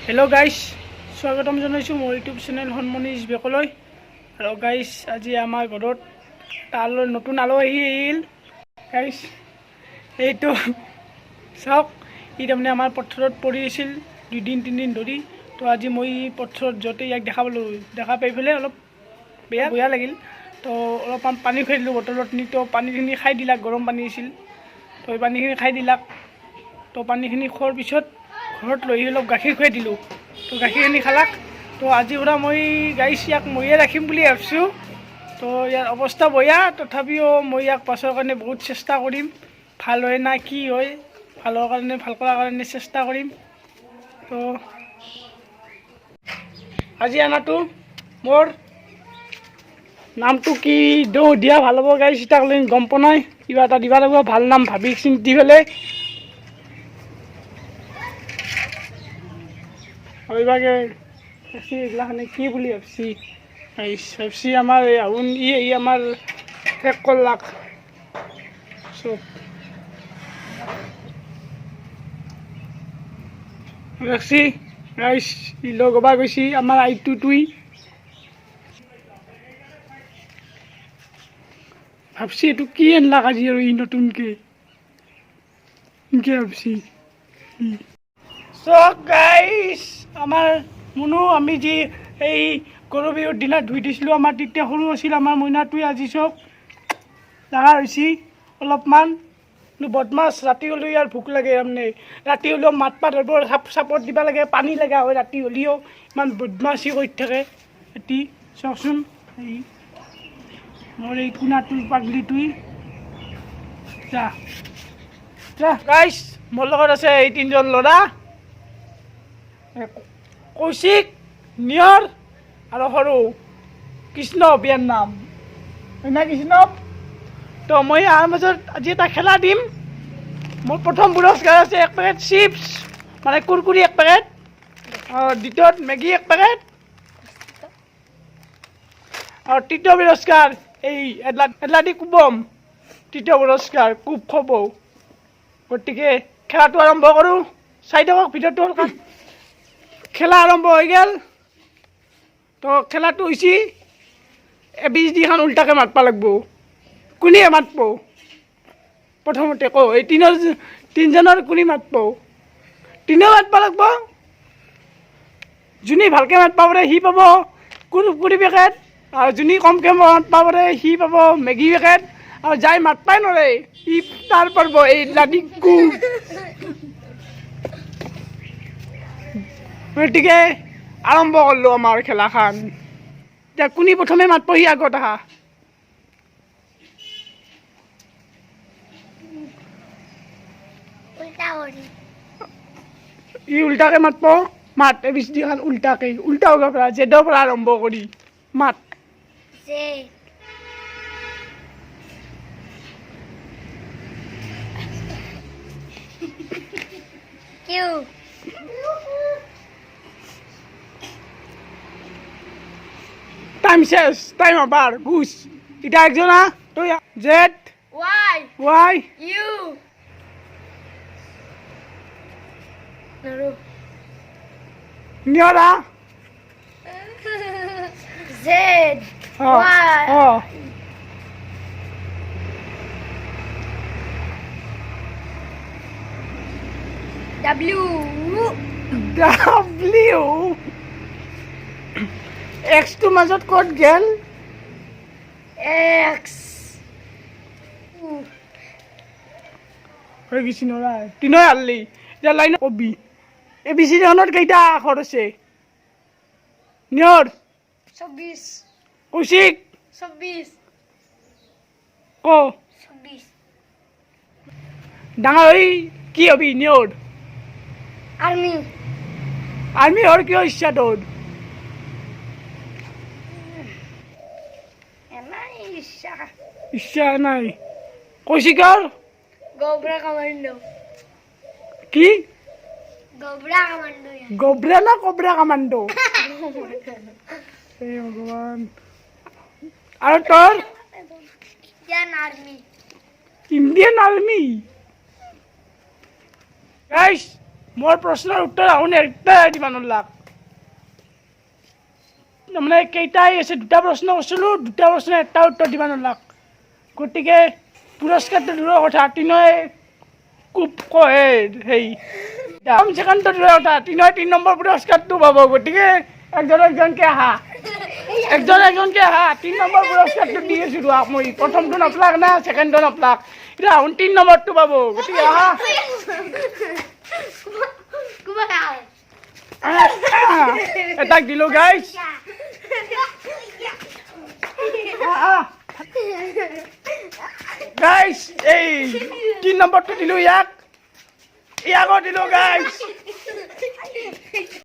Hello' গাইছ, স্বাগতম জনাইছোঁ মোৰ ইউটিউব চেনেল মনি বেকলৈ। আৰু গাইছ, আজি আমাৰ ঘৰত নতুন আলহী আহিল। গাইছ, এইটো চাওক, ই তাৰমানে আমাৰ পথাৰত পৰি আছিল 2-3 দিন ধৰি। তো আজি মই পথাৰত য'তে ইয়াক দেখা পাই পেলাই অলপ বেয়া লাগিল। তো অলপমান পানী খুৱাই দিলোঁ বটলত নি। তো পানীখিনি খাই দিলাক, গৰম পানী আছিল। তো এই পানীখিনি খাই দিলাক। তো পানীখিনি খোৱাৰ পিছত ঘৰত লৈ অলপ গাখীৰ খুৱাই দিলোঁ। তো গাখীৰখিনি খালাক। তো আজিৰ পৰা মই গাইছ ইয়াক ময়ে ৰাখিম বুলি ভাবিছোঁ। তো ইয়াৰ অৱস্থা বেয়া, তথাপিও মই ইয়াক পাছৰ কাৰণে বহুত চেষ্টা কৰিম। ভাল হয় না কি হয়, ভাল কৰাৰ কাৰণে চেষ্টা কৰিম। তো আজি আনাটো মোৰ নামটো কি দিয়া ভাল হ'ব গাইছ, তাক লৈ গম পোৱা নাই। কিবা এটা দিবা লাগিব, ভাল নাম ভাবি চিন্তি পেলাই। এইভাগে এইগিলাখানে কি বুলি ভাবছি আমাৰ আহুন ই আমাৰ শেষ কৰলাক চব। দেখছি গাইছ, ই লগবা গৈছি আমাৰ আইটোই। ভাবছি এইটো কি আনলাক আজি আৰু ই নতুনকৈ ভাবছি। চক গাইছ, আমাৰ মুনু আমি যি এই গৰু বিহুৰ দিনা ধুই দিছিলোঁ, আমাৰ তেতিয়া সৰু আছিল আমাৰ মইনাটোৱে। আজি চক ডাঙৰ হৈছে অলপমান। বদমাছ, ৰাতি হ'লেও ইয়াৰ ভোক লাগে। তাৰমানে ৰাতি হ'লেও মাতপা ধৰিব, চাপত দিব লাগে, পানী লগা হয়। ৰাতি হ'লেও ইমান বদমাছি কৰি থাকে ৰাতি। চাওকচোন এই মোৰ এই কোণাটোৰ পাগলিটোই। যা গাইছ, মোৰ লগত আছে এই 3জন ল'ৰা, কৌশিক, নিয়ৰ আৰু সৰু কৃষ্ণ। বিয়াৰ নাম না কৃষ্ণ। তো মই ইয়াৰ মাজত আজি এটা খেলা দিম। মোৰ প্ৰথম পুৰস্কাৰ আছে 1 পেকেট চিপছ, মানে কুৰকুৰি 1 পেকেট। দ্বিতীয়ত মেগী 1 পেকেট। আৰু তৃতীয় পুৰস্কাৰ এই এডলা দি কোবম। তৃতীয় পুৰস্কাৰ কোব খব। গতিকে খেলাটো আৰম্ভ কৰোঁ। চাই থাকক ভিডিঅ'টো। খেলা আৰম্ভ হৈ গ'ল। তো খেলাটো হৈছে ABCDখন উল্টাকৈ মাতবা লাগিব। কোনে মাতব প্ৰথমতে ক? এই তিনিজনৰ কোনে মাতব? তিনিও মাতবা লাগিব। যোনে ভালকৈ মাতবা পাৰে সি পাব কুৰকুৰি পেকেট, আৰু যোনে কমকৈ মাতবা পাৰে সি পাব মেগী পেকেট, আৰু যাই মাতবাই নৰে সি তাৰ পাৰব এই লাডি কোব। গতিকে আৰম্ভ কৰিলোঁ আমাৰ খেলাখন। এতিয়া কোনে প্ৰথমে মাতব সি আগত আহা। ই উল্টাকৈ মাতব। মাত ABCDখন উল্টা হ'ব পৰা, জেডৰ পৰা আৰম্ভ কৰি মাত। টাইম শেষ, টাইম আবার ঘুষ। এটা একজন তুই জেড ওয়াই ইউ নিয়রা জেড ডাব্লিউ ডাব্লিউ এক্সটো মাজত ক'ত গেল? এক্স হৈ গৈছি নৰা। তিনই হাৰলি। এতিয়া লাইন কবি ABCDখনত কেইটা আখৰ আছে? নিয়ৰ 24 কৌশিক 26 ক। 26 ডাঙৰ হৈ কি হবি নিয়ৰ? আৰ্মি আৰ্মি হোৱাৰ কিয় ইচ্ছা তোৰ? ইচ্ছা নাই। কৌশিকৰ গোবৰা কমান্ডো কি? গোবৰা কমান্ডো গোবৰা না কোবৰা কামান্ডো? হে ভগৱান। আৰু তোৰ? Indian army Indian army. গাইছ, মোৰ প্ৰশ্নৰ উত্তৰ আপুনি একটাই দিব নোৱাৰলাক তাৰমানে কেইটা আছে দুটা প্ৰশ্ন কৰিছিলোঁ দুটা প্ৰশ্ন এটা উত্তৰ দিব নোৱাৰলাক গতিকে পুৰস্কাৰটো দূৰৰ কথা তিনই খুব কয় সেই কম ছেকেণ্ডটো দূৰৰ কথা তিনই 3 নম্বৰ পুৰস্কাৰটো পাব গতিকে একজনকে আহা একজনকে আহা 3 নম্বৰ পুৰস্কাৰটো দি আছোঁ ৰোৱাক মই প্ৰথমটো নাপলাক না ছেকেণ্ডটো নাপলাক এতিয়া আহুন 3 নম্বৰটো পাব গতিকে আহা এটাক দিলোঁ গাইজ গাইজ এই 3 নম্বৰটো দিলোঁ ইয়াকো দিলোঁ গাইজ